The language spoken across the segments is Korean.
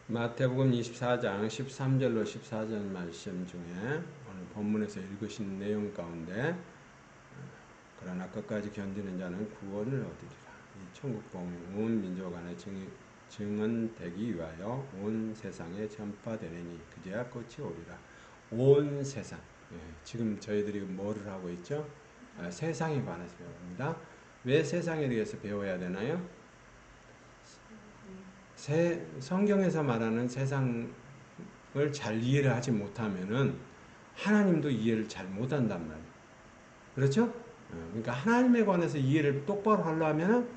마태복음 24장 13절로 14절 말씀 중에 오늘 본문에서 읽으신 내용 가운데 그러나 끝까지 견디는 자는 구원을 얻으리라. 이 천국복음이 온 민족 안에 증언되기 위하여 온 세상에 전파되리니 그제야 끝이 오리라. 온 세상. 지금 저희들이 뭐를 하고 있죠? 세상에 관해서 배웁니다. 왜 세상에 대해서 배워야 되나요? 성경에서 말하는 세상을 잘 이해를 하지 못하면은 하나님도 이해를 잘 못한단 말이에요. 그렇죠? 그러니까 하나님에 관해서 이해를 똑바로 하려면은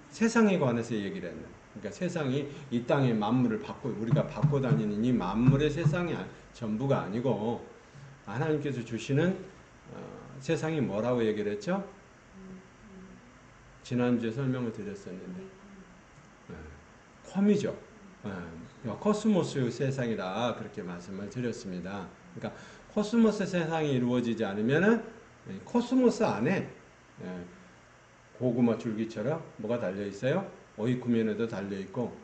세상에 관해서 얘기를 해야 돼요. 그러니까 세상이 이 땅의 만물을 우리가 받고 다니는 이 만물의 세상이 전부가 아니고 하나님께서 주시는 세상이 뭐라고 얘기를 했죠? 지난주에 설명을 드렸었는데 컴이죠. 코스모스의 세상이다 그렇게 말씀을 드렸습니다. 그러니까 코스모스 세상이 이루어지지 않으면은 코스모스 안에 고구마 줄기처럼 뭐가 달려 있어요? 오이쿠멘에도 달려 있고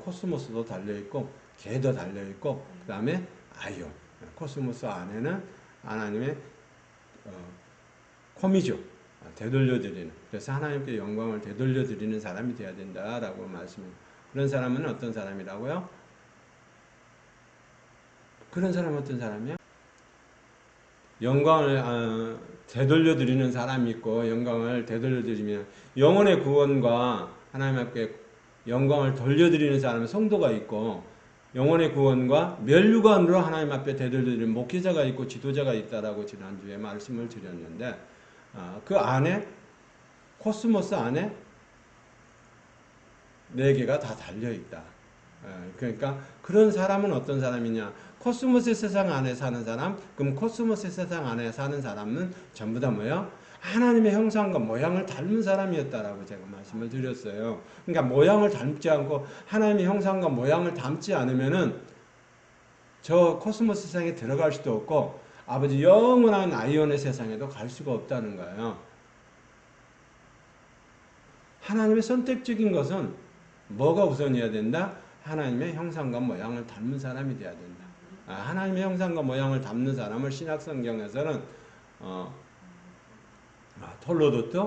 코스모스도 달려 있고 개도 달려 있고 그 다음에 아이온. 코스모스 안에는 하나님의 컴이죠. 되돌려드리는. 그래서 하나님께 영광을 되돌려드리는 사람이 되어야 된다라고 말씀합니다. 그런 사람은 어떤 사람이라고요? 그런 사람은 어떤 사람이요? 영광을 되돌려드리는 사람이 있고 영광을 되돌려드리면 영혼의 구원과 하나님 앞에 영광을 돌려드리는 사람은 성도가 있고 영혼의 구원과 멸류관으로 하나님 앞에 되돌려드리는 목회자가 있고 지도자가 있다라고 지난주에 말씀을 드렸는데 그 안에 코스모스 안에 네 개가 다 달려있다. 그러니까 그런 사람은 어떤 사람이냐? 코스모스 세상 안에 사는 사람. 그럼 코스모스 세상 안에 사는 사람은 전부 다 뭐예요? 하나님의 형상과 모양을 닮은 사람이었다라고 제가 말씀을 드렸어요. 그러니까 모양을 닮지 않고 하나님의 형상과 모양을 닮지 않으면은 저 코스모스 세상에 들어갈 수도 없고 아버지 영원한 아이온의 세상에도 갈 수가 없다는 거예요. 하나님의 선택적인 것은 뭐가 우선이어야 된다? 하나님의 형상과 모양을 닮은 사람이 되어야 된다. 하나님의 형상과 모양을 닮는 사람을 신약성경에서는 톨로도트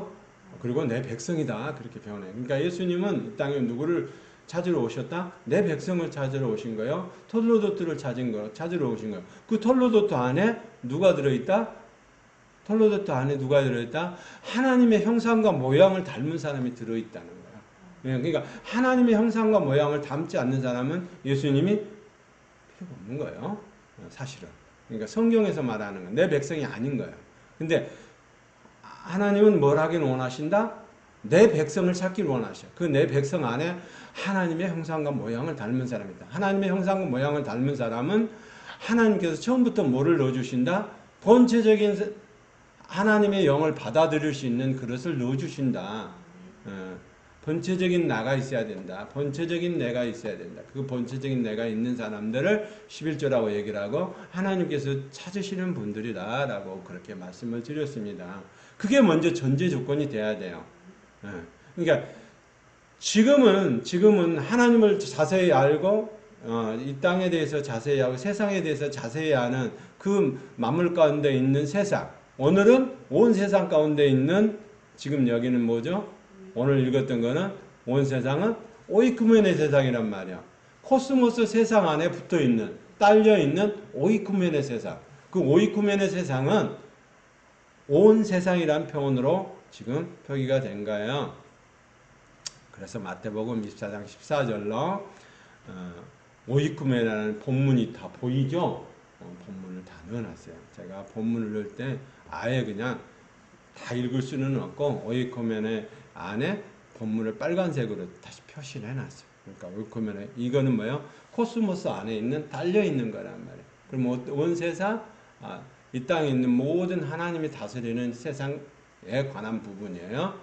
그리고 내 백성이다 그렇게 표현해요. 그러니까 예수님은 이 땅에 누구를 찾으러 오셨다? 내 백성을 찾으러 오신 거예요. 톨로도트를 찾으러 오신 거예요. 그 톨로도트 안에 누가 들어있다? 톨로도트 안에 누가 들어있다? 하나님의 형상과 모양을 닮은 사람이 들어있다는 거예요. 그러니까 하나님의 형상과 모양을 닮지 않는 사람은 예수님이 필요가 없는 거예요. 사실은. 그러니까 성경에서 말하는 건 내 백성이 아닌 거예요. 근데 하나님은 뭘 하기를 원하신다? 내 백성을 찾기를 원하셔. 그 내 백성 안에 하나님의 형상과 모양을 닮은 사람이다. 하나님의 형상과 모양을 닮은 사람은 하나님께서 처음부터 뭐를 넣어주신다? 본체적인 하나님의 영을 받아들일 수 있는 그릇을 넣어주신다. 본체적인 나가 있어야 된다. 본체적인 내가 있어야 된다. 그 본체적인 내가 있는 사람들을 11조라고 얘기를 하고 하나님께서 찾으시는 분들이다 라고 그렇게 말씀을 드렸습니다. 그게 먼저 전제 조건이 돼야 돼요. 그러니까 지금은 하나님을 자세히 알고 이 땅에 대해서 자세히 하고 세상에 대해서 자세히 아는 그 만물 가운데 있는 세상. 오늘은 온 세상 가운데 있는 지금 여기는 뭐죠? 오늘 읽었던 거는 온 세상은 오이쿠멘의 세상이란 말이야. 코스모스 세상 안에 붙어있는 딸려있는 오이쿠멘의 세상. 그 오이쿠멘의 세상은 온 세상이란 표현으로 지금 표기가 된 거예요. 그래서 마태복음 24장 14절로 오이쿠멘이라는 본문이 다 보이죠? 본문을 다 넣어놨어요. 제가 본문을 넣을 때 아예 그냥 다 읽을 수는 없고 오이쿠멘의 안에 본문을 빨간색으로 다시 표시를 해놨어요. 그러니까 오이쿠멘의 이거는 뭐예요? 코스모스 안에 있는 달려 있는 거란 말이에요. 그럼 온 세상 이 땅에 있는 모든 하나님이 다스리는 세상에 관한 부분이에요.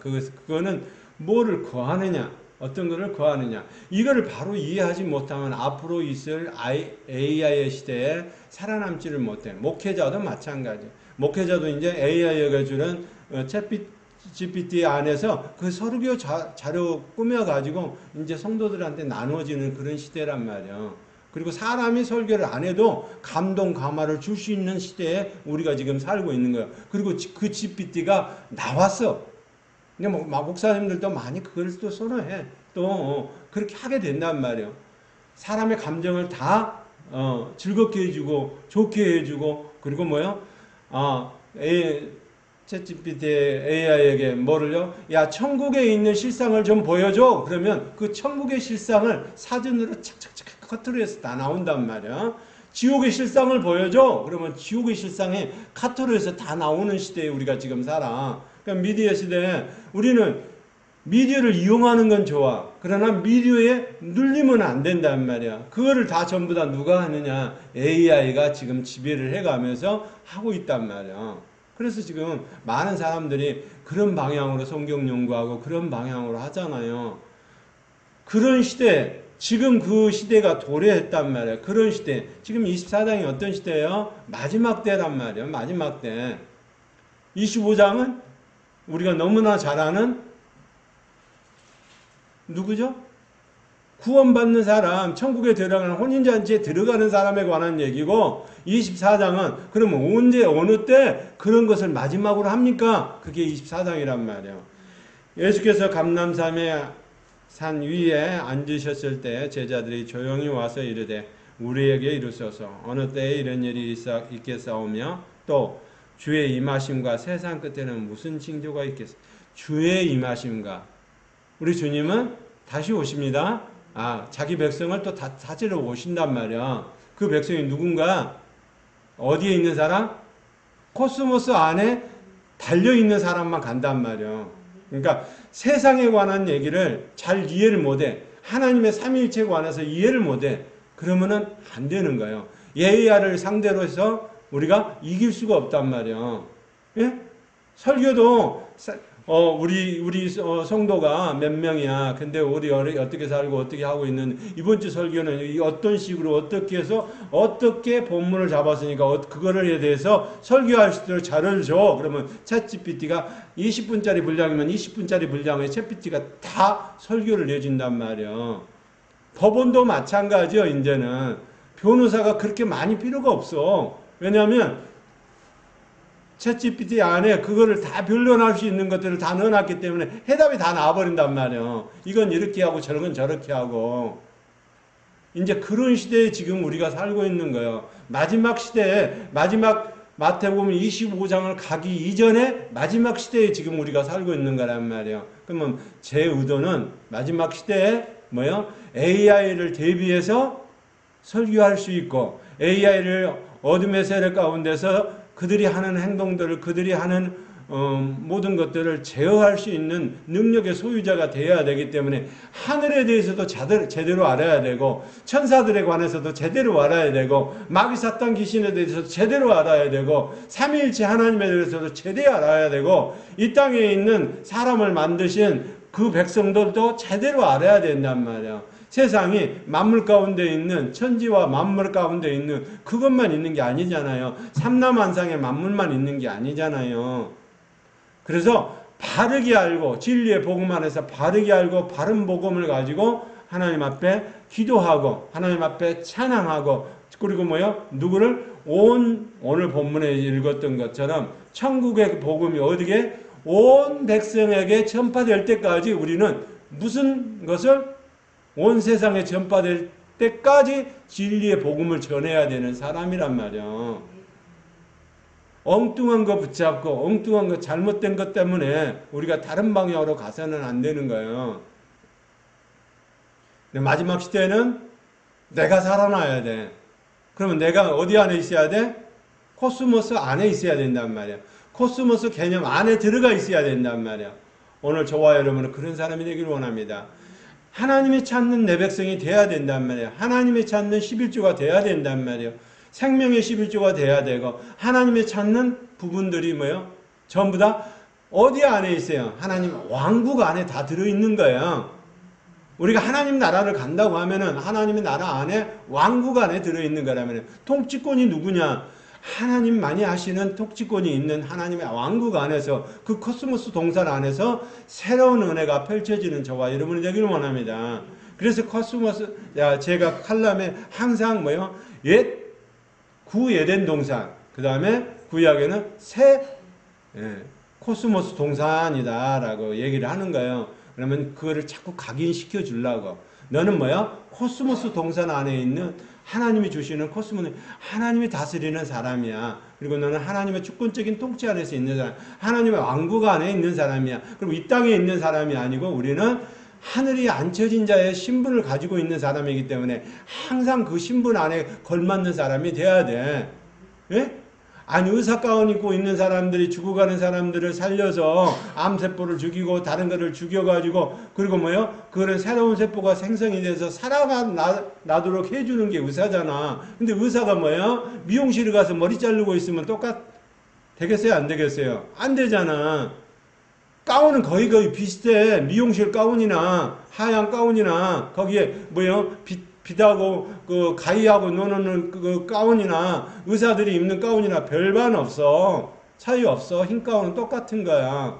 그거는 뭐를 거하느냐, 어떤 것을 거하느냐. 이거를 바로 이해하지 못하면 앞으로 있을 AI의 시대에 살아남지를 못해. 목회자도 마찬가지. 목회자도 이제 AI가 주는 GPT 안에서 그 설교 자료 꾸며가지고 이제 성도들한테 나눠지는 그런 시대란 말이야. 그리고 사람이 설교를 안 해도 감동, 감화를 줄 수 있는 시대에 우리가 지금 살고 있는 거예요. 그리고 그 GPT가 나왔어. 근데 목사님들도 많이 그걸 또 선호해. 또 그렇게 하게 된단 말이에요. 사람의 감정을 다 즐겁게 해주고 좋게 해주고 그리고 뭐요? 챗GPT AI에게 뭐를요? 야, 천국에 있는 실상을 좀 보여줘. 그러면 그 천국의 실상을 사진으로 착착착 카트로에서 다 나온단 말이야. 지옥의 실상을 보여줘. 그러면 지옥의 실상이 카트로에서 다 나오는 시대에 우리가 지금 살아. 그러니까 미디어 시대에 우리는 미디어를 이용하는 건 좋아. 그러나 미디어에 눌리면 안 된단 말이야. 그거를 다 전부 다 누가 하느냐? AI가 지금 지배를 해가면서 하고 있단 말이야. 그래서 지금 많은 사람들이 그런 방향으로 성경 연구하고 그런 방향으로 하잖아요. 그런 시대, 지금 그 시대가 도래했단 말이에요. 그런 시대. 지금 24장이 어떤 시대예요? 마지막 때란 말이에요. 마지막 때. 25장은 우리가 너무나 잘 아는 누구죠? 구원받는 사람, 천국에 들어가는 혼인잔치에 들어가는 사람에 관한 얘기고 24장은 그러면 언제 어느 때 그런 것을 마지막으로 합니까? 그게 24장이란 말이에요. 예수께서 감람산의 산 위에 앉으셨을 때 제자들이 조용히 와서 이르되 우리에게 이르소서 어느 때에 이런 일이 있겠사오며 또 주의 임하심과 세상 끝에는 무슨 징조가 있겠어? 주의 임하심과 우리 주님은 다시 오십니다. 자기 백성을 또 찾으러 오신단 말이야. 그 백성이 누군가? 어디에 있는 사람? 코스모스 안에 달려있는 사람만 간단 말이야. 그러니까 세상에 관한 얘기를 잘 이해를 못해. 하나님의 삼위일체에 관해서 이해를 못해. 그러면은 안 되는 거예요. 예의야를 상대로 해서 우리가 이길 수가 없단 말이야. 예? 설교도 우리 성도가 몇 명이야. 근데 우리 어떻게 살고 어떻게 하고 있는 이번 주 설교는 어떤 식으로 어떻게 해서 어떻게 본문을 잡았으니까 그거를 대해서 설교할 수 있도록 자료를 줘. 그러면 챗GPT가 20분짜리 분량이면 20분짜리 분량에 챗GPT가 다 설교를 내준단 말이야. 법원도 마찬가지요. 이제는 변호사가 그렇게 많이 필요가 없어. 왜냐하면 챗GPT 안에 그거를 다 변론할 수 있는 것들을 다 넣어놨기 때문에 해답이 다 나와버린단 말이에요. 이건 이렇게 하고 저런 건 저렇게 하고. 이제 그런 시대에 지금 우리가 살고 있는 거예요. 마지막 시대에, 마지막 마태복음 25장을 가기 이전에 마지막 시대에 지금 우리가 살고 있는 거란 말이에요. 그러면 제 의도는 마지막 시대에 AI를 대비해서 설교할 수 있고 AI를 어둠의 세력 가운데서 그들이 하는 행동들을 그들이 하는 모든 것들을 제어할 수 있는 능력의 소유자가 되어야 되기 때문에 하늘에 대해서도 제대로 알아야 되고 천사들에 관해서도 제대로 알아야 되고 마귀 사탄 귀신에 대해서도 제대로 알아야 되고 삼위일체 하나님에 대해서도 제대로 알아야 되고 이 땅에 있는 사람을 만드신 그 백성들도 제대로 알아야 된단 말이야. 세상이 만물 가운데 있는 천지와 만물 가운데 있는 그것만 있는 게 아니잖아요. 삼라만상의 만물만 있는 게 아니잖아요. 그래서 바르게 알고 진리의 복음 안에서 바르게 알고 바른 복음을 가지고 하나님 앞에 기도하고 하나님 앞에 찬양하고 그리고 누구를 오늘 본문에 읽었던 것처럼 천국의 복음이 어디게 온 백성에게 전파될 때까지 우리는 무슨 것을 온 세상에 전파될 때까지 진리의 복음을 전해야 되는 사람이란 말이야. 엉뚱한 거 붙잡고 엉뚱한 거 잘못된 것 때문에 우리가 다른 방향으로 가서는 안 되는 거예요. 마지막 시대에는 내가 살아나야 돼. 그러면 내가 어디 안에 있어야 돼? 코스모스 안에 있어야 된단 말이야. 코스모스 개념 안에 들어가 있어야 된단 말이야. 오늘 저와 여러분은 그런 사람이 되기를 원합니다. 하나님이 찾는 내 백성이 돼야 된단 말이에요. 하나님이 찾는 11조가 돼야 된단 말이에요. 생명의 11조가 돼야 되고 하나님이 찾는 부분들이 전부 다 어디 안에 있어요? 하나님 왕국 안에 다 들어있는 거예요. 우리가 하나님 나라를 간다고 하면은 하나님의 나라 안에 왕국 안에 들어있는 거라면 통치권이 누구냐? 하나님만이 하시는 통치권이 있는 하나님의 왕국 안에서 그 코스모스 동산 안에서 새로운 은혜가 펼쳐지는 저와 여러분이 되기를 원합니다. 그래서 코스모스 제가 칼럼에 항상 뭐요? 구에덴 동산 그 다음에 구약에는 새 코스모스 동산이다라고 얘기를 하는 거예요. 그러면 그거를 자꾸 각인시켜 주려고 너는 뭐야? 코스모스 동산 안에 있는 하나님이 주시는 코스모스 하나님이 다스리는 사람이야. 그리고 너는 하나님의 주권적인 통치 안에서 있는 사람, 하나님의 왕국 안에 있는 사람이야. 그럼 이 땅에 있는 사람이 아니고 우리는 하늘이 앉혀진 자의 신분을 가지고 있는 사람이기 때문에 항상 그 신분 안에 걸맞는 사람이 돼야 돼. 예? 아니 의사 가운 입고 있는 사람들이 죽어가는 사람들을 살려서 암세포를 죽이고 다른 거를 죽여가지고 그리고 뭐요? 그런 새로운 세포가 생성이 돼서 살아나도록 해주는 게 의사잖아. 근데 의사가 뭐요? 미용실에 가서 머리 자르고 있으면 되겠어요? 안 되겠어요? 안 되잖아. 가운은 거의 비슷해. 미용실 가운이나 하얀 가운이나 거기에 뭐요? 빛하고 그 가위하고 노는 그 가운이나 의사들이 입는 가운이나 별반 없어. 차이 없어. 흰 가운은 똑같은 거야.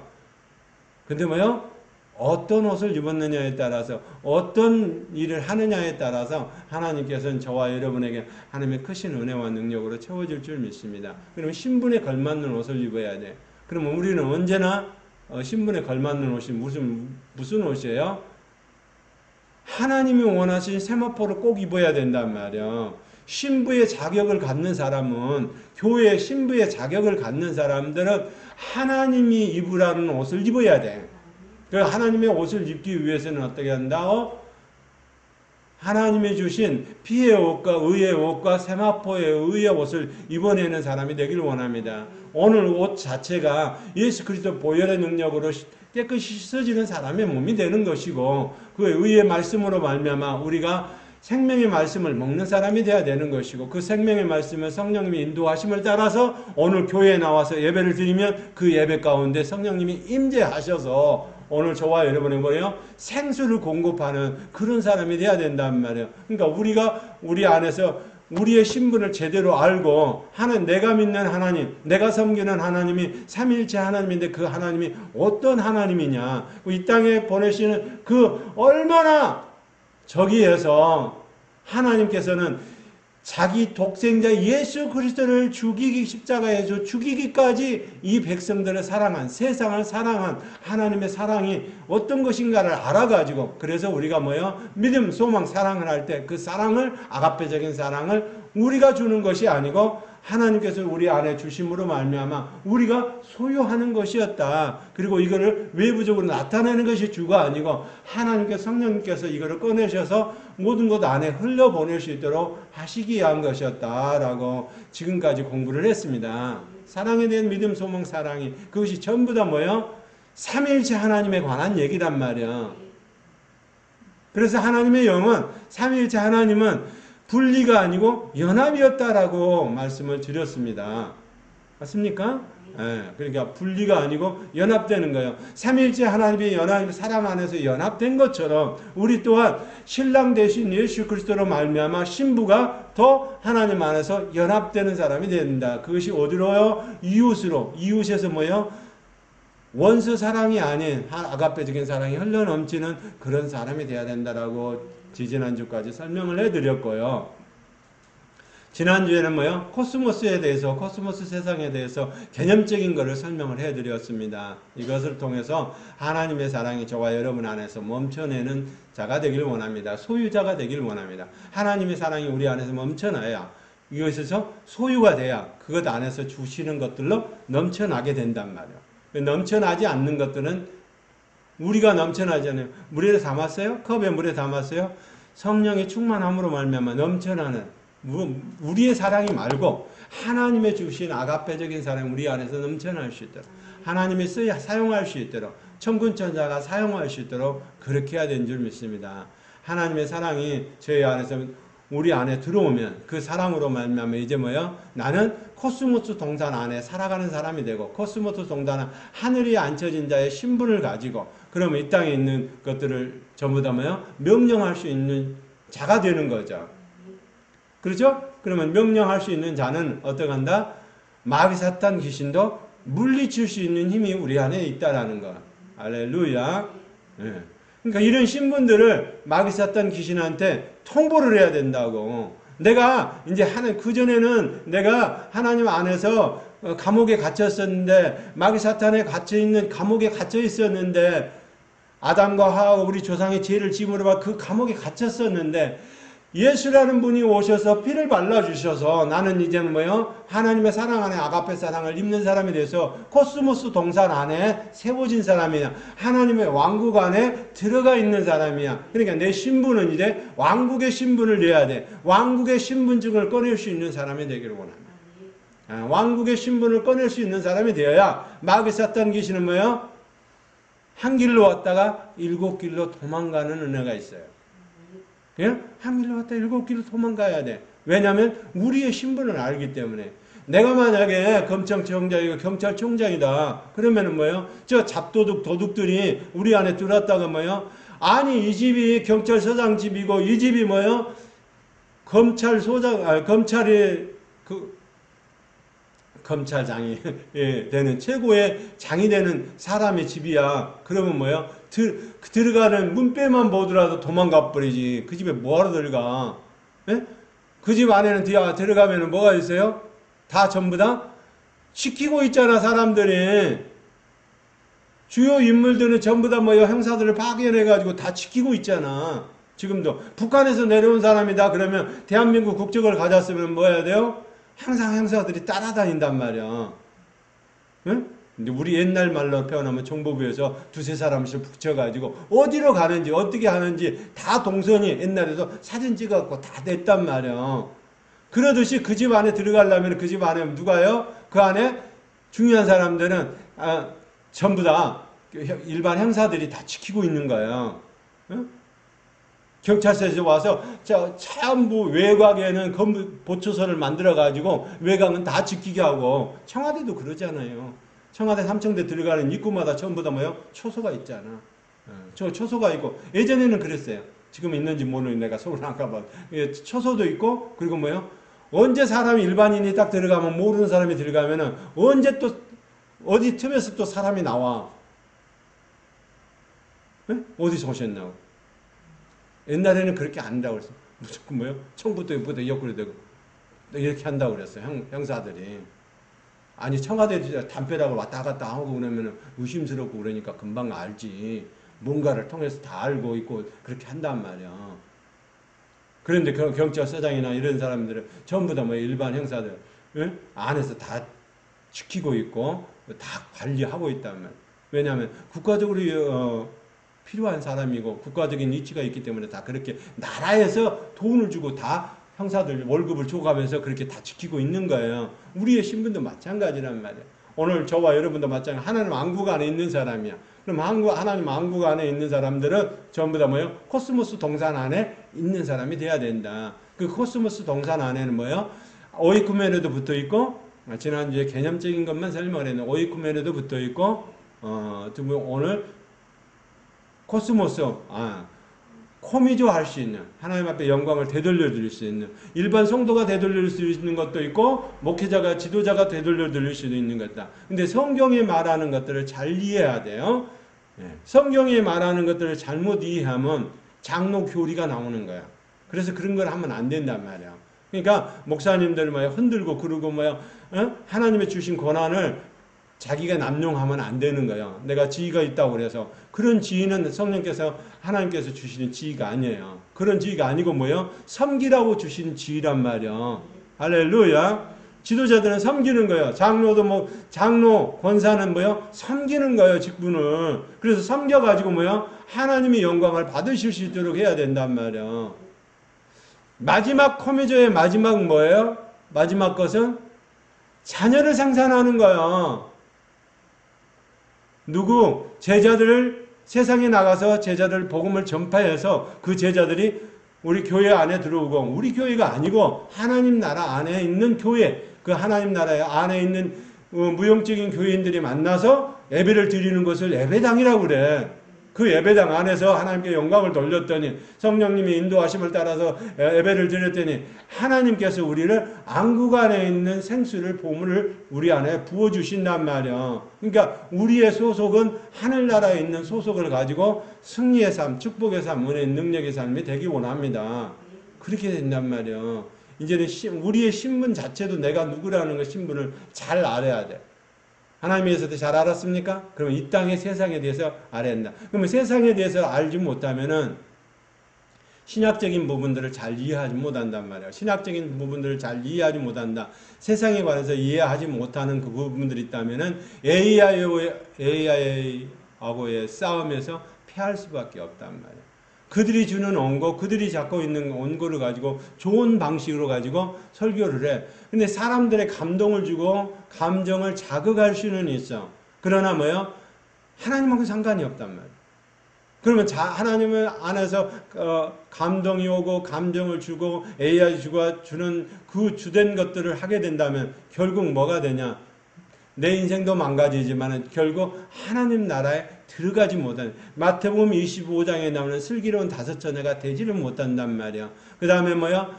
근데 뭐요? 어떤 옷을 입었느냐에 따라서 어떤 일을 하느냐에 따라서 하나님께서는 저와 여러분에게 하나님의 크신 은혜와 능력으로 채워줄 줄 믿습니다. 그러면 신분에 걸맞는 옷을 입어야 돼. 그러면 우리는 언제나 신분에 걸맞는 옷이 무슨 옷이에요? 하나님이 원하신 세마포를 꼭 입어야 된단 말이야. 신부의 자격을 갖는 사람은 교회의 신부의 자격을 갖는 사람들은 하나님이 입으라는 옷을 입어야 돼. 그 하나님의 옷을 입기 위해서는 어떻게 한다? 하나님이 주신 피의 옷과 의의 옷과 세마포의 의의 옷을 입어내는 사람이 되길 원합니다. 오늘 옷 자체가 예수 그리스도 보혈의 능력으로 깨끗이 씻어지는 사람의 몸이 되는 것이고 그 의의 말씀으로 말미암아 우리가 생명의 말씀을 먹는 사람이 되어야 되는 것이고 그 생명의 말씀을 성령님이 인도하심을 따라서 오늘 교회에 나와서 예배를 드리면 그 예배 가운데 성령님이 임재하셔서 오늘 저와 여러분의 뭐예요? 생수를 공급하는 그런 사람이 되어야 된단 말이에요. 그러니까 우리가 우리 안에서 우리의 신분을 제대로 알고 내가 믿는 하나님, 내가 섬기는 하나님이 삼위일체 하나님인데 그 하나님이 어떤 하나님이냐, 이 땅에 보내시는 그 얼마나 저기에서 하나님께서는 자기 독생자 예수 그리스도를 십자가에서 죽이기까지 이 백성들을 사랑한, 세상을 사랑한 하나님의 사랑이 어떤 것인가를 알아가지고, 그래서 우리가 믿음, 소망, 사랑을 할 때 그 사랑을, 아가페적인 사랑을 우리가 주는 것이 아니고 하나님께서 우리 안에 주심으로 말미암아 우리가 소유하는 것이었다. 그리고 이거를 외부적으로 나타내는 것이 주가 아니고 하나님께서, 성령님께서 이거를 꺼내셔서 모든 것 안에 흘려보낼 수 있도록 하시기 위한 것이었다라고 지금까지 공부를 했습니다. 사랑에 대한 믿음, 소망, 사랑이 그것이 전부 다 삼위일체 하나님에 관한 얘기란 말이야. 그래서 하나님의 영은, 삼위일체 하나님은 분리가 아니고 연합이었다라고 말씀을 드렸습니다. 맞습니까? 그러니까 분리가 아니고 연합되는 거예요. 삼위일체 하나님의 연합, 사랑 안에서 연합된 것처럼 우리 또한 신랑 대신 예수 그리스도로 말미암아 신부가 더 하나님 안에서 연합되는 사람이 된다. 그것이 어디로요? 이웃으로. 이웃에서 원수 사랑이 아닌 아가페적인 사랑이 흘러넘치는 그런 사람이 되어야 된다라고 지지난주까지 설명을 해드렸고요. 지난주에는 코스모스에 대해서, 코스모스 세상에 대해서 개념적인 것을 설명을 해드렸습니다. 이것을 통해서 하나님의 사랑이 저와 여러분 안에서 멈춰내는 자가 되길 원합니다. 소유자가 되길 원합니다. 하나님의 사랑이 우리 안에서 멈춰나야, 이것에서 소유가 돼야 그것 안에서 주시는 것들로 넘쳐나게 된단 말이에요. 넘쳐나지 않는 것들은 우리가 넘쳐나잖아요. 물에 담았어요? 컵에 물에 담았어요? 성령의 충만함으로 말미암아 넘쳐나는 우리의 사랑이 말고 하나님의 주신 아가페적인 사랑 우리 안에서 넘쳐날 수 있도록, 하나님이 사용할 수 있도록, 천군천사가 사용할 수 있도록 그렇게 해야 되는 줄 믿습니다. 하나님의 사랑이 저희 안에서 우리 안에 들어오면 그 사랑으로 말미암아 이제 나는 코스모스 동산 안에 살아가는 사람이 되고, 코스모스 동산은 하늘이 앉혀진 자의 신분을 가지고, 그러면 이 땅에 있는 것들을 전부 다 명령할 수 있는 자가 되는 거죠. 그렇죠? 그러면 명령할 수 있는 자는 어떻게 한다? 마귀 사탄 귀신도 물리칠 수 있는 힘이 우리 안에 있다라는 거. 할렐루야. 예. 그러니까 이런 신분들을 마귀 사탄 귀신한테 통보를 해야 된다고. 내가 이제 그전에는 내가 하나님 안에서 감옥에 갇혔었는데, 마귀 사탄에 갇혀있는 감옥에 갇혀 있었는데, 아담과 하와 우리 조상의 죄를 짐으로 받아 그 감옥에 갇혔었는데, 예수라는 분이 오셔서 피를 발라주셔서 나는 이제는 뭐요? 하나님의 사랑 안에 아가페 사랑을 입는 사람이 돼서 코스모스 동산 안에 세워진 사람이야. 하나님의 왕국 안에 들어가 있는 사람이야. 그러니까 내 신분은 이제 왕국의 신분을 내야 돼. 왕국의 신분증을 꺼낼 수 있는 사람이 되기를 원합니다. 왕국의 신분을 꺼낼 수 있는 사람이 되어야 마귀 사탄 귀신은 뭐요? 한 길로 왔다가 7길로 도망가는 은혜가 있어요. 예? 한 길로 왔다 7길로 도망가야 돼. 왜냐하면 우리의 신분을 알기 때문에. 내가 만약에 검찰총장이고 경찰총장이다. 그러면은 뭐예요? 저 잡도둑 도둑들이 우리 안에 들어왔다가 뭐예요? 아니 이 집이 경찰서장 집이고 이 집이 뭐예요? 검찰장이 되는 최고의 장이 되는 사람의 집이야. 그러면 뭐예요? 들어가는 문빼만 보더라도 도망가 버리지. 그 집에 뭐하러 들어가? 예? 그 집 안에는 들어가면 뭐가 있어요? 다 전부 다 지키고 있잖아. 사람들이 주요 인물들은 전부 다 뭐예요? 형사들을 파견해가지고 다 지키고 있잖아. 지금도 북한에서 내려온 사람이다 그러면 대한민국 국적을 가졌으면 뭐 해야 돼요? 항상 형사들이 따라다닌단 말이야. 응? 근데 우리 옛날 말로 표현하면 정보부에서 두세 사람씩 붙여가지고 어디로 가는지 어떻게 하는지 다 동선이 옛날에도 사진 찍어갖고 다 냈단 말이야. 그러듯이 그 집 안에 들어가려면 그 집 안에 누가요? 그 안에 중요한 사람들은 전부 다 일반 형사들이 다 지키고 있는 거야. 응? 경찰서에서 와서 전부 외곽에는 보초소를 만들어가지고 외곽은 다 지키게 하고, 청와대도 그러잖아요. 청와대 삼청대 들어가는 입구마다 전부 다 뭐요? 초소가 있잖아. 저 초소가 있고, 예전에는 그랬어요. 지금 있는지 모르는 내가 서울 안 가봐. 초소도 있고, 그리고 뭐요? 언제 사람이 일반인이 딱 들어가면, 모르는 사람이 들어가면은 언제 또 어디 틈에서 또 사람이 나와. 네? 어디서 오셨냐고. 옛날에는 그렇게 안 한다고 그랬어. 무조건 뭐요? 총부터 옆구리 대고 이렇게 한다고 그랬어요. 형사들이. 아니 청와대 담벼락을 왔다 갔다 하고 그러면 의심스럽고 그러니까 금방 알지. 뭔가를 통해서 다 알고 있고 그렇게 한단 말이야. 그런데 경찰서장이나 이런 사람들은 전부 다 뭐 일반 형사들 안에서 다 지키고 있고 다 관리하고 있단 말이야. 왜냐하면 국가적으로 필요한 사람이고 국가적인 이치가 있기 때문에 다 그렇게 나라에서 돈을 주고 다 형사들 월급을 줘가면서 그렇게 다 지키고 있는 거예요. 우리의 신분도 마찬가지란 말이에요. 오늘 저와 여러분도 마찬가지. 하나님 왕국 안에 있는 사람이야. 그럼 하나님 왕국 안에 있는 사람들은 전부 다 뭐예요? 코스모스 동산 안에 있는 사람이 돼야 된다. 그 코스모스 동산 안에는 뭐예요? 오이쿠메네도 붙어 있고, 지난주에 개념적인 것만 설명을 했는데 오이쿠메네도 붙어 있고, 오늘 코스모스, 코미조 할 수 있는, 하나님 앞에 영광을 되돌려 드릴 수 있는, 일반 성도가 되돌릴 수 있는 것도 있고 목회자가 지도자가 되돌려 드릴 수도 있는 것이다. 근데 성경이 말하는 것들을 잘 이해해야 돼요. 성경이 말하는 것들을 잘못 이해하면 장로 교리가 나오는 거야. 그래서 그런 걸 하면 안 된단 말이야. 그러니까 목사님들 흔들고 그러고 하나님의 주신 권한을 자기가 남용하면 안 되는 거예요. 내가 지위가 있다고 그래서. 그런 지위는 성령께서 하나님께서 주시는 지위가 아니에요. 그런 지위가 아니고 뭐예요? 섬기라고 주신 지위란 말이에요. 할렐루야. 지도자들은 섬기는 거예요. 장로도 장로 권사는 뭐예요? 섬기는 거예요. 직분을. 그래서 섬겨가지고 뭐예요? 하나님의 영광을 받으실 수 있도록 해야 된단 말이에요. 마지막 코미조의 마지막 뭐예요? 마지막 것은 자녀를 생산하는 거예요. 누구? 제자들을 세상에 나가서 제자들 복음을 전파해서 그 제자들이 우리 교회 안에 들어오고, 우리 교회가 아니고 하나님 나라 안에 있는 교회, 그 하나님 나라 안에 있는 무용적인 교회인들이 만나서 예배를 드리는 것을 예배당이라고 그래. 그 예배당 안에서 하나님께 영광을 돌렸더니 성령님이 인도하심을 따라서 예배를 드렸더니 하나님께서 우리를 안국 안에 있는 생수를 보물을 우리 안에 부어주신단 말이야. 그러니까 우리의 소속은 하늘나라에 있는 소속을 가지고 승리의 삶, 축복의 삶, 은혜의 능력의 삶이 되기 원합니다. 그렇게 된단 말이야. 이제는 우리의 신분 자체도 내가 누구라는 그 신분을 잘 알아야 돼. 하나님에서도 잘 알았습니까? 그러면 이 땅의 세상에 대해서 알아야 한다. 그러면 세상에 대해서 알지 못하면은 신학적인 부분들을 잘 이해하지 못한단 말이야. 신학적인 부분들을 잘 이해하지 못한다. 세상에 관해서 이해하지 못하는 그 부분들이 있다면은 AI하고의 싸움에서 패할 수밖에 없단 말이야. 그들이 주는 원고, 그들이 갖고 있는 원고를 가지고 좋은 방식으로 가지고 설교를 해. 근데 사람들의 감동을 주고 감정을 자극할 수는 있어. 그러나 뭐요? 하나님하고 상관이 없단 말이야. 그러면 하나님을 안에서 감동이 오고 감정을 주고 AI가 주는 그 주된 것들을 하게 된다면 결국 뭐가 되냐? 내 인생도 망가지지만 결국 하나님 나라에 들어가지 못하는, 마태복음 25장에 나오는 슬기로운 5처녀가 되지를 못한단 말이야. 그 다음에 뭐야?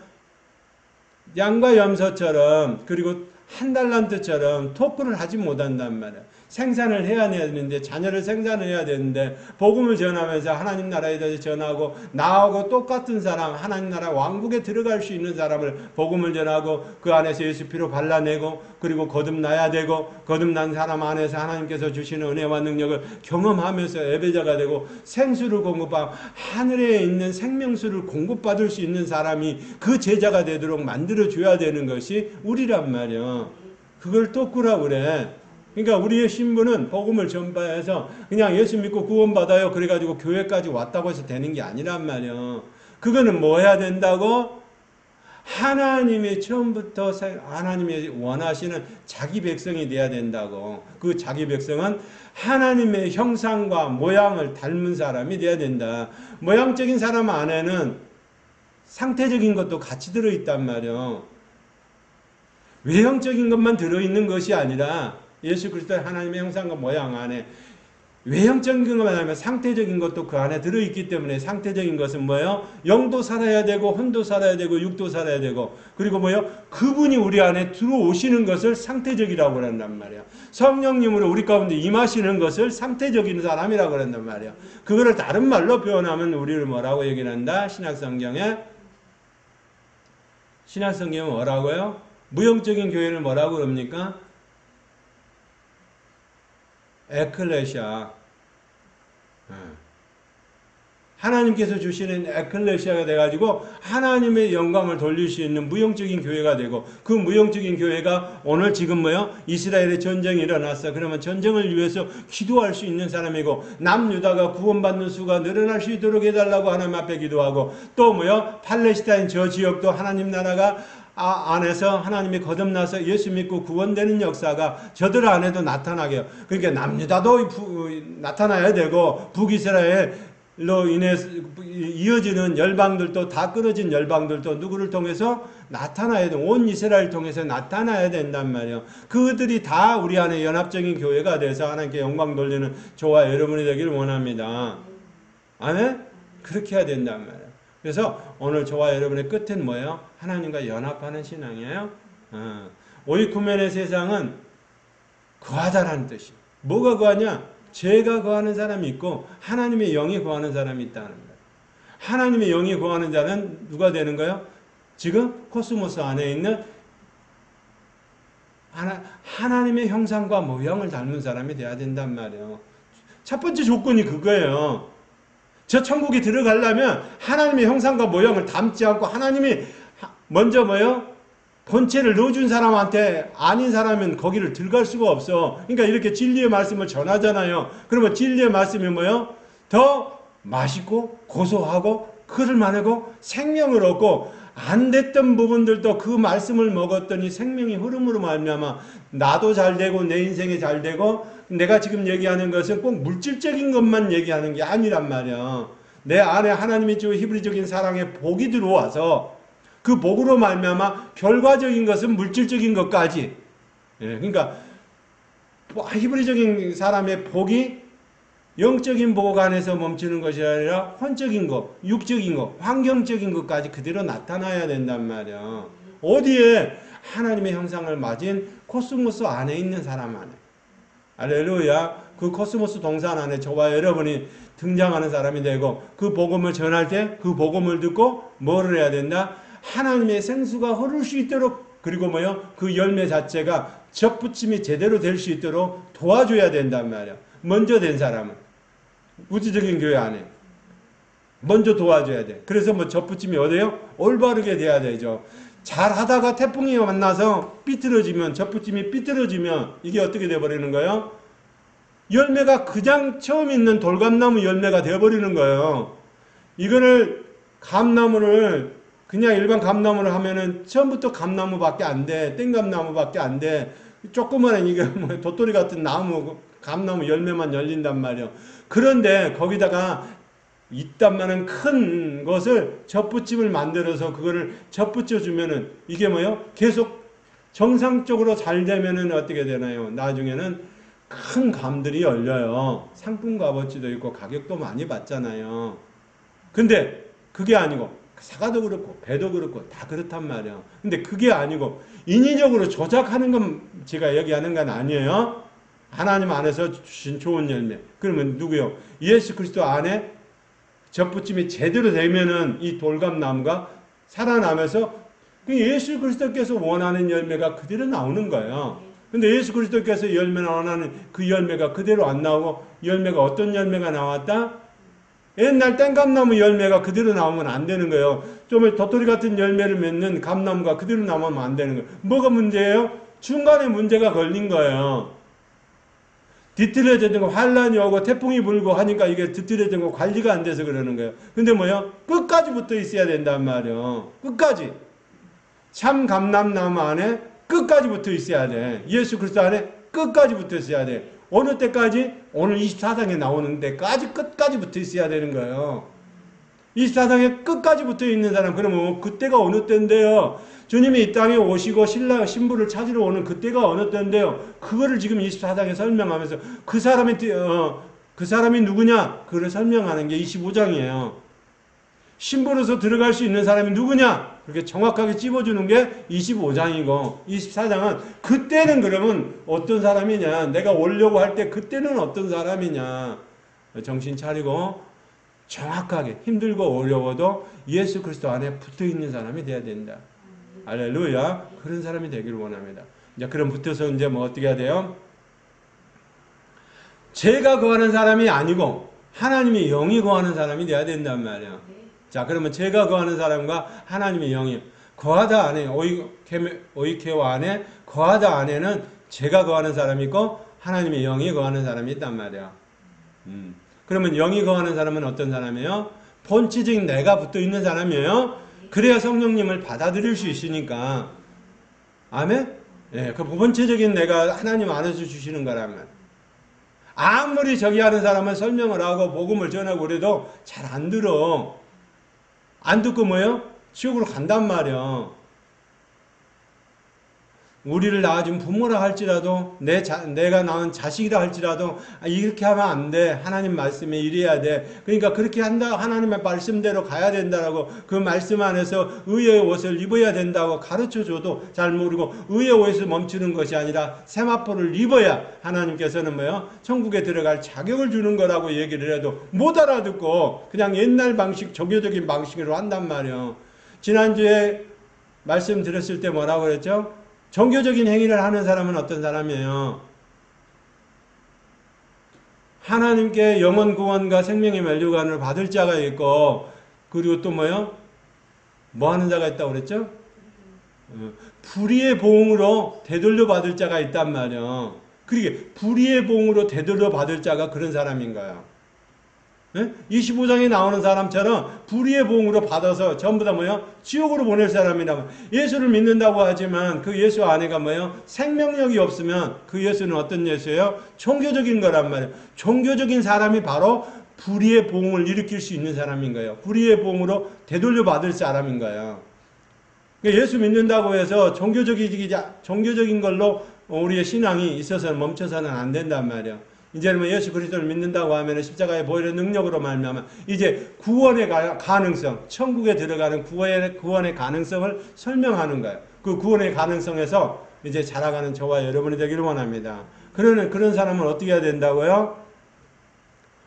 양과 염소처럼 그리고 한 달란트처럼 토크를 하지 못한단 말이야. 생산을 해야 되는데, 자녀를 생산을 해야 되는데 복음을 전하면서 하나님 나라에 대해서 전하고 나하고 똑같은 사람, 하나님 나라 왕국에 들어갈 수 있는 사람을 복음을 전하고 그 안에서 예수 피로 발라내고 그리고 거듭나야 되고 거듭난 사람 안에서 하나님께서 주시는 은혜와 능력을 경험하면서 예배자가 되고 생수를 공급하고 하늘에 있는 생명수를 공급받을 수 있는 사람이 그 제자가 되도록 만들어줘야 되는 것이 우리란 말이야. 그걸 토크라고 그래. 그러니까 우리의 신분은 복음을 전파해서 그냥 예수 믿고 구원받아요 그래가지고 교회까지 왔다고 해서 되는 게 아니란 말이야. 그거는 뭐 해야 된다고? 하나님이 처음부터 하나님이 원하시는 자기 백성이 돼야 된다고. 그 자기 백성은 하나님의 형상과 모양을 닮은 사람이 돼야 된다. 모양적인 사람 안에는 상태적인 것도 같이 들어있단 말이야. 외형적인 것만 들어있는 것이 아니라 예수 그리스도의 하나님의 형상과 모양 안에 외형적인 것만 아니면 상태적인 것도 그 안에 들어있기 때문에 상태적인 것은 뭐예요? 영도 살아야 되고 혼도 살아야 되고 육도 살아야 되고 그리고 뭐예요? 그분이 우리 안에 들어오시는 것을 상태적이라고 한단 말이야. 성령님으로 우리 가운데 임하시는 것을 상태적인 사람이라고 한단 말이야. 그거를 다른 말로 표현하면 우리를 뭐라고 얘기를 한다? 신약성경에 뭐라고요? 무형적인 교회를 뭐라고 그럽니까? 에클레시아. 하나님께서 주시는 에클레시아가 돼가지고 하나님의 영광을 돌릴 수 있는 무형적인 교회가 되고 그 무형적인 교회가 오늘 지금 뭐요? 이스라엘의 전쟁이 일어났어. 그러면 전쟁을 위해서 기도할 수 있는 사람이고 남유다가 구원받는 수가 늘어날 수 있도록 해달라고 하나님 앞에 기도하고 또 뭐요? 팔레스타인 저 지역도 하나님 나라가 안에서 하나님이 거듭나서 예수 믿고 구원되는 역사가 저들 안에도 나타나게 해요. 그러니까 남유다도 나타나야 되고 북이스라엘로 인해서 이어지는 열방들도 다 끊어진 열방들도 누구를 통해서 나타나야 돼. 온 이스라엘 통해서 나타나야 된단 말이에요. 그들이 다 우리 안에 연합적인 교회가 돼서 하나님께 영광 돌리는 저와 여러분이 되기를 원합니다. 아멘? 그렇게 해야 된단 말이에요. 그래서 오늘 저와 여러분의 끝은 뭐예요? 하나님과 연합하는 신앙이에요. 오이쿠멘의 세상은 거하다라는 뜻이에요. 뭐가 거하냐? 죄가 거하는 사람이 있고 하나님의 영이 거하는 사람이 있다는 거예요. 하나님의 영이 거하는 자는 누가 되는 거예요? 지금 코스모스 안에 있는 하나님의 형상과 모양을 닮은 사람이 돼야 된단 말이에요. 첫 번째 조건이 그거예요. 저 천국에 들어가려면 하나님의 형상과 모양을 닮지 않고 하나님이 먼저 뭐요? 본체를 넣어준 사람한테 아닌 사람은 거기를 들어갈 수가 없어. 그러니까 이렇게 진리의 말씀을 전하잖아요. 그러면 진리의 말씀이 뭐요? 더 맛있고 고소하고 그럴만하고 생명을 얻고 안 됐던 부분들도 그 말씀을 먹었더니 생명이 흐름으로 말미암아 나도 잘 되고 내 인생이 잘 되고 내가 지금 얘기하는 것은 꼭 물질적인 것만 얘기하는 게 아니란 말이야. 내 안에 하나님이 주신 히브리적인 사랑의 복이 들어와서 그 복으로 말미암아 결과적인 것은 물질적인 것까지. 예, 그러니까 히브리적인 사람의 복이 영적인 복 안에서 멈추는 것이 아니라 혼적인 것, 육적인 것, 환경적인 것까지 그대로 나타나야 된단 말이야. 어디에? 하나님의 형상을 맞은 코스모스 안에 있는 사람 안에. 할렐루야. 그 코스모스 동산 안에 저와 여러분이 등장하는 사람이 되고, 그 복음을 전할 때 그 복음을 듣고 뭐를 해야 된다? 하나님의 생수가 흐를 수 있도록, 그리고 그 열매 자체가 접붙임이 제대로 될 수 있도록 도와줘야 된단 말이야. 먼저 된 사람은 우주적인 교회 안에 먼저 도와줘야 돼. 그래서 접붙임이 어디요? 올바르게 돼야 되죠. 잘 하다가 태풍이 만나서 삐뚤어지면, 접붙임이 삐뚤어지면 이게 어떻게 돼버리는 거예요? 열매가 그냥 처음 있는 돌감나무 열매가 돼버리는 거예요. 이거를 감나무를 그냥 일반 감나무를 하면은 처음부터 감나무밖에 안 돼. 땡감나무밖에 안 돼. 조그마한 이게 도토리 같은 나무, 감나무 열매만 열린단 말이에요. 그런데 거기다가 이딴만한 큰 것을 접붙임을 만들어서 그거를 접붙여 주면은 이게 계속 정상적으로 잘 되면은 어떻게 되나요? 나중에는 큰 감들이 열려요. 상품 값어치도 있고 가격도 많이 받잖아요. 근데 그게 아니고 사과도 그렇고 배도 그렇고 다 그렇단 말이에요. 근데 그게 아니고 인위적으로 조작하는 건 제가 얘기하는 건 아니에요. 하나님 안에서 주신 좋은 열매. 그러면 누구요? 예수 그리스도 안에 접붙임이 제대로 되면은 이 돌감나무가 살아나면서 예수 그리스도께서 원하는 열매가 그대로 나오는 거예요. 근데 예수 그리스도께서 열매를 원하는 그 열매가 그대로 안 나오고, 열매가 어떤 열매가 나왔다? 옛날 땡감나무 열매가 그대로 나오면 안 되는 거예요. 좀 도토리 같은 열매를 맺는 감나무가 그대로 나오면 안 되는 거예요. 뭐가 문제예요? 중간에 문제가 걸린 거예요. 뒤틀려진 거, 환란이 오고 태풍이 불고 하니까 이게 뒤틀려진 거 관리가 안 돼서 그러는 거예요. 근데 끝까지 붙어 있어야 된단 말이에요. 끝까지. 참 감람나무 안에 끝까지 붙어 있어야 돼. 예수 그리스도 안에 끝까지 붙어 있어야 돼. 어느 때까지? 오늘 24장에 나오는 데까지 끝까지 붙어 있어야 되는 거예요. 24장에 끝까지 붙어 있는 사람, 그러면 그때가 어느 때인데요? 주님이 이 땅에 오시고 신부를 찾으러 오는 그때가 어느 때인데요? 그거를 지금 24장에 설명하면서 그 사람이 누구냐? 그걸 설명하는 게 25장이에요. 신부로서 들어갈 수 있는 사람이 누구냐? 그렇게 정확하게 찝어주는 게 25장이고 24장은 그때는 그러면 어떤 사람이냐? 내가 오려고 할 때 그때는 어떤 사람이냐? 정신 차리고 정확하게 힘들고 어려워도 예수 그리스도 안에 붙어있는 사람이 돼야 된다. 할렐루야. 그런 사람이 되기를 원합니다. 이제 그럼 붙어서 이제 어떻게 해야 돼요? 제가 거하는 사람이 아니고 하나님의 영이 거하는 사람이 돼야 된단 말이야. 자, 그러면 제가 거하는 사람과 하나님의 영이 거하다 안에 오이케와 안에 거하다 안에는 제가 거하는 사람이 있고 하나님의 영이 거하는 사람이 있단 말이야. 그러면 영이 거하는 사람은 어떤 사람이에요? 본체적인 내가 붙어 있는 사람이에요. 그래야 성령님을 받아들일 수 있으니까. 아멘? 예, 그 본체적인 내가 하나님 안에서 주시는 거라면. 아무리 저기 하는 사람은 설명을 하고 복음을 전하고 그래도 잘 안 들어. 안 듣고 지옥으로 간단 말이야. 우리를 낳아준 부모라 할지라도 내가 낳은 자식이라 할지라도 이렇게 하면 안 돼. 하나님 말씀에 이래야 돼. 그러니까 그렇게 한다. 하나님의 말씀대로 가야 된다라고 그 말씀 안에서 의의 옷을 입어야 된다고 가르쳐줘도 잘 모르고 의의 옷에서 멈추는 것이 아니라 세마포를 입어야 하나님께서는 천국에 들어갈 자격을 주는 거라고 얘기를 해도 못 알아듣고 그냥 옛날 방식, 종교적인 방식으로 한단 말이에요. 지난주에 말씀 드렸을 때 뭐라고 그랬죠? 종교적인 행위를 하는 사람은 어떤 사람이에요? 하나님께 영원 구원과 생명의 면류관을 받을 자가 있고, 그리고 또 뭐 하는 자가 있다고 그랬죠? 불의의 보응으로 되돌려 받을 자가 있단 말이에요. 그러게 불의의 보응으로 되돌려 받을 자가 그런 사람인 거예요. 25장에 나오는 사람처럼 불의의 보응으로 받아서 전부 다 지옥으로 보낼 사람이라면 예수를 믿는다고 하지만 그 예수 안에가 생명력이 없으면 그 예수는 어떤 예수예요? 종교적인 거란 말이에요. 종교적인 사람이 바로 불의의 보응을 일으킬 수 있는 사람인 거예요. 불의의 보응으로 되돌려 받을 사람인 거예요. 예수 믿는다고 해서 종교적인 걸로 우리의 신앙이 있어서 멈춰서는 안 된단 말이에요. 이제는 뭐 예수 그리스도를 믿는다고 하면 십자가의 보혈의 능력으로 말미암아 이제 구원의 가능성, 천국에 들어가는 구원의 가능성을 설명하는 거예요. 그 구원의 가능성에서 이제 자라가는 저와 여러분이 되기를 원합니다. 그런 사람은 어떻게 해야 된다고요?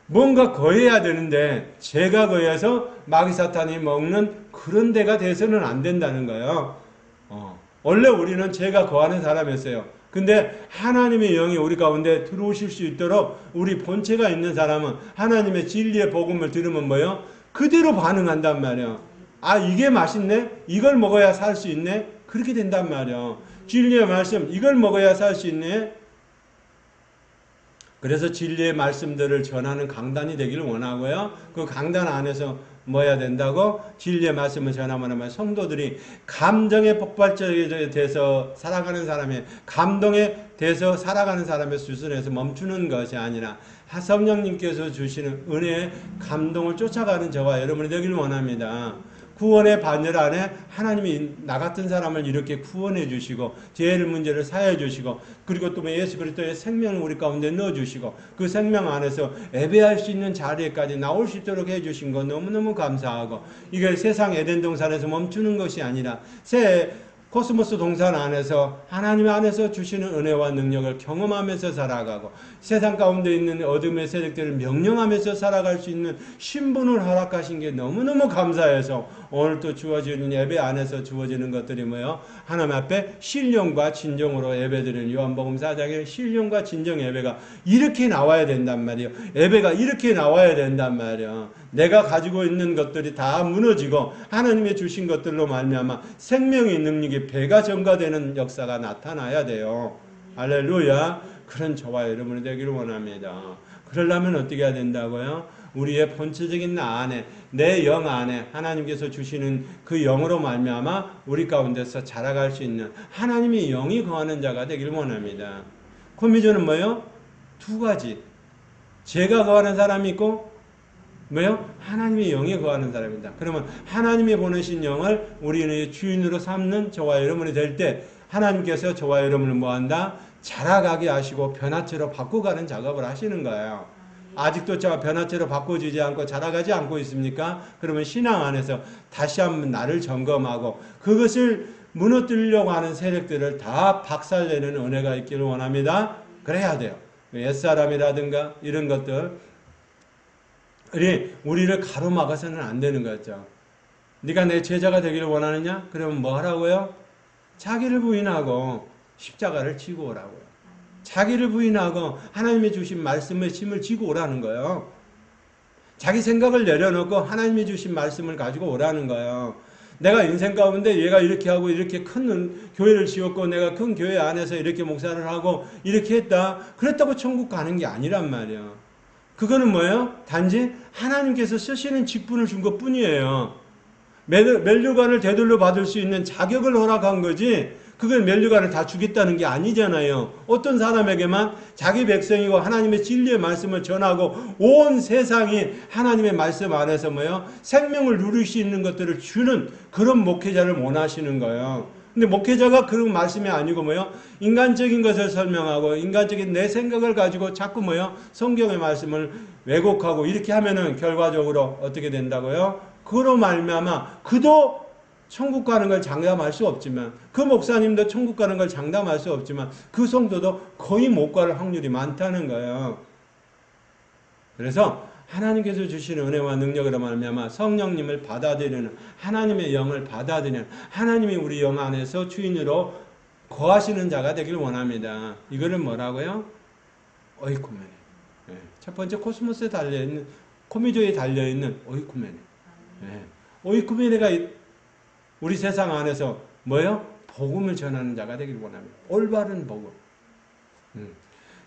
뭔가 거해야 되는데 죄가 거해서 마귀 사탄이 먹는 그런 데가 돼서는 안 된다는 거예요. 원래 우리는 죄가 거하는 사람이었어요. 근데 하나님의 영이 우리 가운데 들어오실 수 있도록 우리 본체가 있는 사람은 하나님의 진리의 복음을 들으면 뭐요? 그대로 반응한단 말이에요. 아, 이게 맛있네? 이걸 먹어야 살 수 있네? 그렇게 된단 말이에요. 진리의 말씀, 이걸 먹어야 살 수 있네? 그래서 진리의 말씀들을 전하는 강단이 되기를 원하고요. 그 강단 안에서 뭐 해야 된다고? 진리의 말씀을 전하면 성도들이 감정에 폭발적이 돼서 살아가는 사람의 감동에 대해서 살아가는 사람의 수준에서 멈추는 것이 아니라 성령님께서 주시는 은혜의 감동을 쫓아가는 저와 여러분이 되기를 원합니다. 구원의 반열 안에 하나님이 나 같은 사람을 이렇게 구원해 주시고 죄의 문제를 사해 주시고 그리고 또 예수 그리스도의 생명을 우리 가운데 넣어 주시고 그 생명 안에서 예배할 수 있는 자리에까지 나올 수 있도록 해 주신 거 너무너무 감사하고 이게 세상 에덴 동산에서 멈추는 것이 아니라 새 코스모스 동산 안에서 하나님 안에서 주시는 은혜와 능력을 경험하면서 살아가고 세상 가운데 있는 어둠의 세력들을 명령하면서 살아갈 수 있는 신분을 허락하신 게 너무너무 감사해서 오늘 또 주어지는 예배 안에서 주어지는 것들이 뭐예요? 하나님 앞에 신령과 진정으로 예배드리는 요한복음 4장의 신령과 진정 예배가 이렇게 나와야 된단 말이에요. 예배가 이렇게 나와야 된단 말이에요. 내가 가지고 있는 것들이 다 무너지고 하나님의 주신 것들로 말미암아 생명의 능력이 배가 증가되는 역사가 나타나야 돼요. 할렐루야. 그런 저와 여러분이 되기를 원합니다. 그러려면 어떻게 해야 된다고요? 우리의 본체적인 나 안에 내 영 안에 하나님께서 주시는 그 영으로 말미암아 우리 가운데서 자라갈 수 있는 하나님의 영이 거하는 자가 되기를 원합니다. 코미조는 뭐예요? 두 가지. 죄가 거하는 사람이 있고 뭐요? 하나님의 영이 거하는 사람입니다. 그러면 하나님이 보내신 영을 우리의 주인으로 삼는 저와 여러분이 될 때 하나님께서 저와 여러분을 뭐한다? 자라가게 하시고 변화체로 바꿔가는 작업을 하시는 거예요. 아직도 저 변화체로 바꿔지지 않고 자라가지 않고 있습니까? 그러면 신앙 안에서 다시 한번 나를 점검하고 그것을 무너뜨리려고 하는 세력들을 다 박살내는 은혜가 있기를 원합니다. 그래야 돼요. 옛사람이라든가 이런 것들 우리를 가로막아서는 안 되는 거죠. 네가 내 제자가 되기를 원하느냐? 그러면 뭐 하라고요? 자기를 부인하고 십자가를 지고 오라고요. 자기를 부인하고 하나님이 주신 말씀의 짐을 지고 오라는 거예요. 자기 생각을 내려놓고 하나님이 주신 말씀을 가지고 오라는 거예요. 내가 인생 가운데 얘가 이렇게 하고 이렇게 큰 교회를 지었고 내가 큰 교회 안에서 이렇게 목사를 하고 이렇게 했다. 그랬다고 천국 가는 게 아니란 말이에요. 그거는 뭐예요? 단지 하나님께서 쓰시는 직분을 준 것뿐이에요. 면류관을 되돌려 받을 수 있는 자격을 허락한 거지 그걸 면류관을 다 주겠다는 게 아니잖아요. 어떤 사람에게만 자기 백성이고 하나님의 진리의 말씀을 전하고 온 세상이 하나님의 말씀 안에서 뭐예요? 생명을 누릴 수 있는 것들을 주는 그런 목회자를 원하시는 거예요. 근데 목회자가 그런 말씀이 아니고 뭐요? 인간적인 것을 설명하고 인간적인 내 생각을 가지고 자꾸 뭐요? 성경의 말씀을 왜곡하고 이렇게 하면은 결과적으로 어떻게 된다고요? 그로 말미암아 그도 천국 가는 걸 장담할 수 없지만 그 목사님도 천국 가는 걸 장담할 수 없지만 그 성도도 거의 못 갈 확률이 많다는 거예요. 그래서 하나님께서 주시는 은혜와 능력으로 말미암아 성령님을 받아들이는 하나님의 영을 받아들이는 하나님이 우리 영 안에서 주인으로 거하시는 자가 되길 원합니다. 이거를 뭐라고요? 오이쿠메네. 네. 첫 번째 코스모스에 달려있는 코미조에 달려있는 오이쿠메네. 네. 오이쿠메네가 우리 세상 안에서 뭐예요? 복음을 전하는 자가 되길 원합니다. 올바른 복음.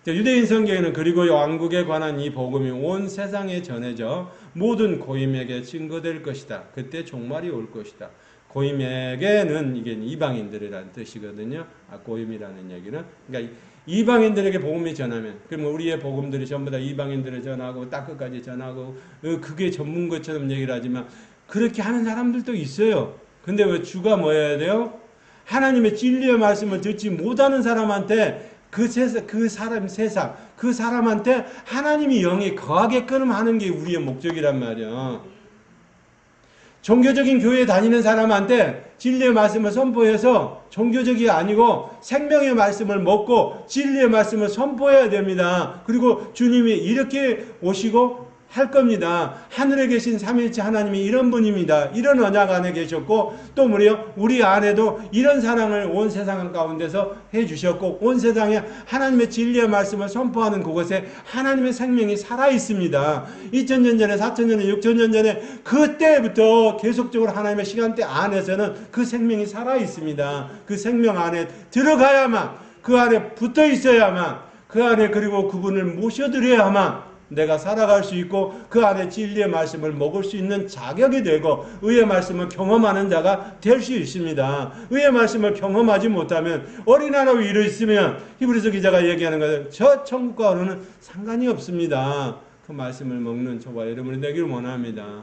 유대인 성경에는 그리고 왕국에 관한 이 복음이 온 세상에 전해져 모든 고임에게 증거될 것이다. 그때 종말이 올 것이다. 고임에게는 이게 이방인들이라는 뜻이거든요. 고임이라는 얘기는. 그러니까 이방인들에게 복음이 전하면 그러면 우리의 복음들이 전부 다 이방인들을 전하고 딱 끝까지 전하고 그게 전문 것처럼 얘기를 하지만 그렇게 하는 사람들도 있어요. 근데 왜 주가 뭐 해야 돼요? 하나님의 진리의 말씀을 듣지 못하는 사람한테 그 세상, 그 사람한테 하나님이 영이 거하게끔 하는 게 우리의 목적이란 말이야. 종교적인 교회에 다니는 사람한테 진리의 말씀을 선포해서 종교적이 아니고 생명의 말씀을 먹고 진리의 말씀을 선포해야 됩니다. 그리고 주님이 이렇게 오시고 할 겁니다. 하늘에 계신 삼위일체 하나님이 이런 분입니다. 이런 언약 안에 계셨고 또 우리 안에도 이런 사랑을 온 세상 가운데서 해주셨고 온 세상에 하나님의 진리의 말씀을 선포하는 그곳에 하나님의 생명이 살아있습니다. 2000년 전에 4000년 전에 6000년 전에 그때부터 계속적으로 하나님의 시간대 안에서는 그 생명이 살아있습니다. 그 생명 안에 들어가야만 그 안에 붙어 있어야만 그 안에 그리고 그분을 모셔드려야만 내가 살아갈 수 있고 그 안에 진리의 말씀을 먹을 수 있는 자격이 되고 의의 말씀을 경험하는 자가 될 수 있습니다. 의의 말씀을 경험하지 못하면 어린아이로 위로 있으면 히브리서 기자가 얘기하는 것은 저 천국과는 상관이 없습니다. 그 말씀을 먹는 저와 여러분이 되기를 원합니다.